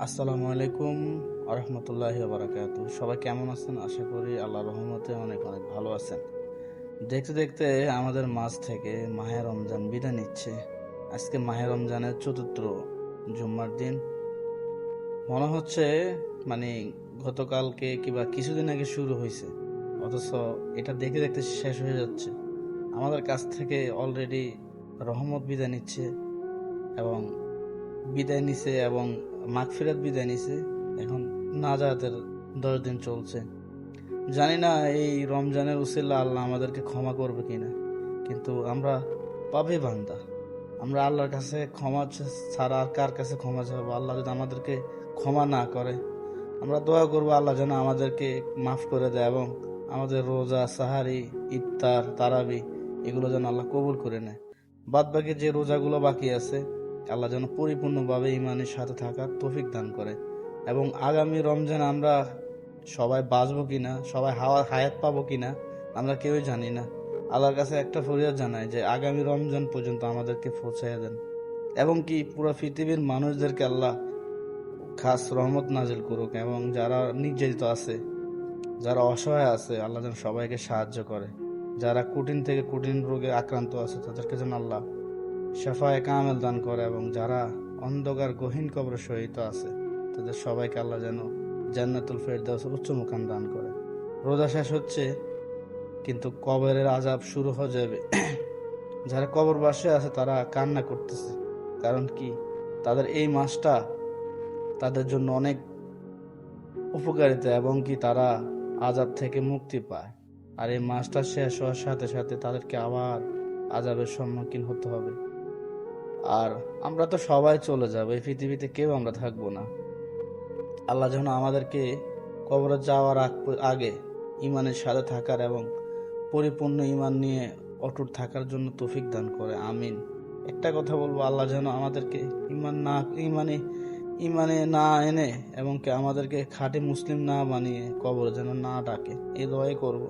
আসসালামু আলাইকুম আরহামতুল্লাহি বারাকাতু। সবাই কেমন আছেন? আশা করি আল্লাহর রহমতে অনেক অনেক ভালো আছেন। দেখতে দেখতে আমাদের মাঝ থেকে মাহে রমজান বিদায় নিচ্ছে। আজকে মাহে রমজানের চতুর্থ জুম্মার দিন। মনে হচ্ছে মানে গতকালকে কিংবা কিছুদিন আগে শুরু হয়েছে, অথচ এটা দেখতে দেখতে শেষ হয়ে যাচ্ছে। আমাদের কাছ থেকে অলরেডি রহমত বিদায় নিচ্ছে এবং মাগফিরাত বিদায় নিছে। এখন নাজাতের 10 দিন চলছে। জানি না এই রমজানের উসিলা আল্লাহ আমাদেরকে ক্ষমা করবে কিনা, কিন্তু আমরা পাপী বান্দা। আমরা আল্লাহর কাছে ক্ষমা ছাড়া আর কার কাছে ক্ষমা চাইবো? আল্লাহ যদি আমাদেরকে ক্ষমা না করে, আমরা দোয়া করবো আল্লাহ যেন আমাদেরকে মাফ করে দেয় এবং আমাদের রোজা, সাহারি, ইফতার, তারাবি এগুলো যেন আল্লাহ কবুল করে নেয়। বাদ বাকি যে রোজাগুলো বাকি আছে, আল্লাহ যেন পরিপূর্ণভাবে ইমানের সাথে থাকার তৌফিক দান করে। এবং আগামী রমজান আমরা সবাই বাঁচবো কিনা, সবাই হায়াত পাবো কিনা, আমরা কেউই জানি না। আল্লাহর কাছে একটা ফরিয়াদ জানাই যে আগামী রমজান পর্যন্ত আমাদেরকে পৌঁছাইয়া দেন, এবং কি পুরো পৃথিবীর মানুষদেরকে আল্লাহ খাস রহমত নাজিল করুক। এবং যারা নির্যাতিত আছে, যারা অসহায় আছে, আল্লাহ যেন সবাইকে সাহায্য করে। যারা কঠিন থেকে কঠিন রোগে আক্রান্ত আছে, তাদেরকে যেন আল্লাহ শাফায়ে কামেল দান করে। এবং যারা অন্ধকার গহীন কবরে শহীদ আছে, তাদের সবাইকে আল্লাহ যেন জান্নাতুল ফেরদাউসের উচ্চ মুকাম দান করে। রোজা শেষ হচ্ছে, কিন্তু কবরের আযাব শুরু হয়ে যাবে। যারা কবরবাসে আছে তারা কান্না করতেছে। কারণ কি? তাদের এই মাসটা তাদের জন্য অনেক উপকারিতা, এবং কি তারা আযাব থেকে মুক্তি পায়। আর এই মাসটা শেষ হওয়ার সাথে সাথে তাদেরকে আবার আযাবের সম্মুখীন হতে হবে। আর আমরা তো সবাই চলে যাব, এই পৃথিবীতে কেউ আমরা থাকবো না। আল্লাহ যেন আমাদেরকে কবরে যাওয়ার আগে ইমানের সাথে থাকার এবং পরিপূর্ণ ইমান নিয়ে অটুট থাকার জন্য তৌফিক দান করে, আমিন। একটা কথা বলবো, আল্লাহ যেন আমাদেরকে ইমানে না এনে এবং কি আমাদেরকে খাঁটি মুসলিম না বানিয়ে কবরে যেন না ডাকে, এই দোয়াই করব।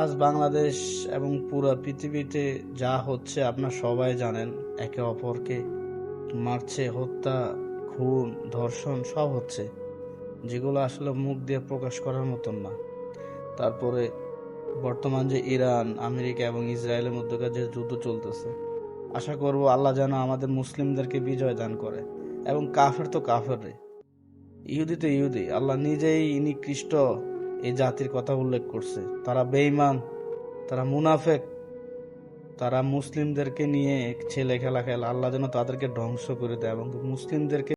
আজ বাংলাদেশ এবং পুরো পৃথিবীতে যা হচ্ছে আপনারা সবাই জানেন। একে অপরকে মারছে, হত্যা, খুন, ধর্ষণ সব হচ্ছে, যেগুলো আসলে মুখ দিয়ে প্রকাশ করার মতন না। তারপরে বর্তমান যে ইরান, আমেরিকা এবং ইসরায়েলের মধ্যকার যে যুদ্ধ চলতেছে, আশা করব আল্লাহ যেন আমাদের মুসলিমদেরকে বিজয় দান করে। এবং কাফের তো কাফের রে, ইহুদি তো ইহুদি। আল্লাহ নিজেই নিকৃষ্ট এই জাতির কথা উল্লেখ করছে। তারা বেঈমান, তারা মুনাফেক, তারা মুসলিমদেরকে নিয়ে ছেলে খেলা খেলা। আল্লাহ যেন তাদেরকে ধ্বংস করে দেয় এবং মুসলিমদেরকে